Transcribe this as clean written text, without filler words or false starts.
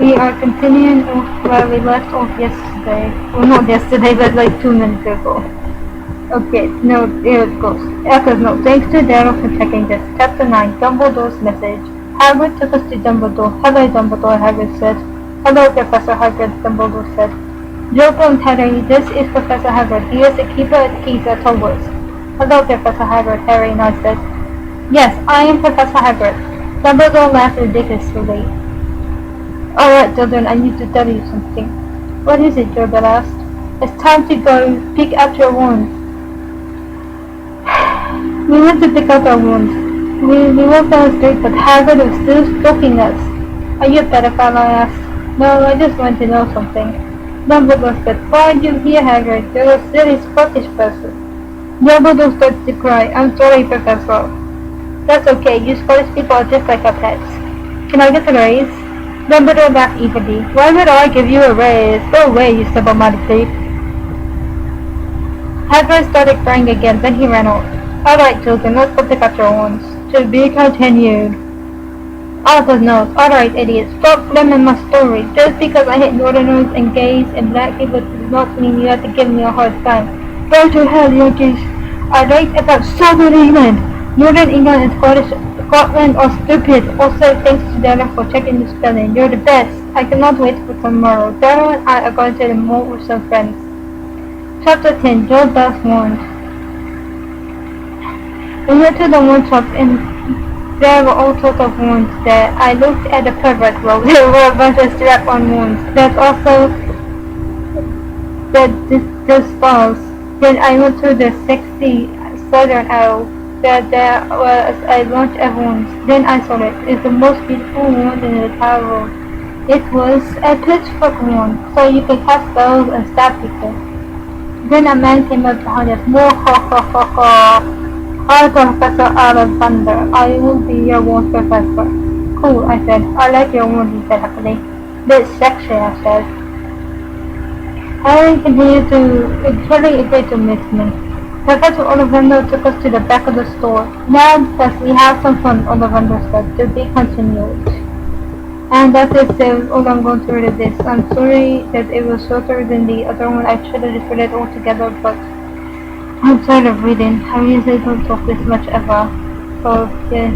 We are continuing where we left off yesterday. Well, not yesterday, but like 2 minutes ago. Okay, no, here it goes. Echo's note. Thanks to Daryl for checking this. Chapter 9, Dumbledore's Message. Hagrid took us to Dumbledore. Hello, Dumbledore, Hagrid said. Hello, Professor Hagrid, Dumbledore said. Draco and Harry, this is Professor Hagrid. He is the keeper of the keys at Hogwarts. Hello, Professor Hagrid, Harry and I said. Yes, I am Professor Hagrid. Dumbledore laughed ridiculously. Alright, children, I need to tell you something. What is it, George asked. It's time to go pick up your wands. We went to pick up our wands. We walked down the street, but Hagrid was still stalking us. Are you a pedophile? I asked. No, I just want to know something. Dumbledore said, why are you here, Hagrid? You're a silly Scottish person. Dumbledore started to cry. I'm sorry, Professor. That's okay, you Scottish people are just like our pets. Can I get a raise? Dumbledore laughed evilly. Why would I give you a raise? Go away, you simple-minded thief. Hagrid started crying again, then he ran off. Alright, children, let's go pick up your wands. To be continued. Arthur's note. Alright, idiots, stop flaming my story. Just because I hate Northerners and gays and black people does not mean you have to give me a hard time. Go to hell, Yankees. I write about Southern England. Northern England and Scotland are stupid. Also, thanks to Darren for checking the spelling. You're the best. I cannot wait for tomorrow. Darren and I are going to the mall with some friends. Chapter 10. George Bell's Wand. We went to the wand shop and there were all sorts of wands there. I looked at the pervert roll. There were a bunch of strap-on wands. There's also the stars. Then I went to the sexy southern owl. There was a bunch of wands. Then I saw it. It's the most beautiful wand in the entire world. It was a pitchfork wand, so you could cast spells and stab people. Then a man came up behind us. More ha ha ha ha. Hi, Professor Ollivander. I will be your wand professor. Cool, I said. I like your wand, he said happily. Bit sexy, I said. Harry agreed to meet me. Professor Ollivander took us to the back of the store. Now that we have some fun, Ollivander said, to be continued. And that's it, so all I'm going to read this. I'm sorry that it was shorter than the other one. I should have just read it all together, but I'm tired of reading. I usually don't talk this much ever. So, yeah.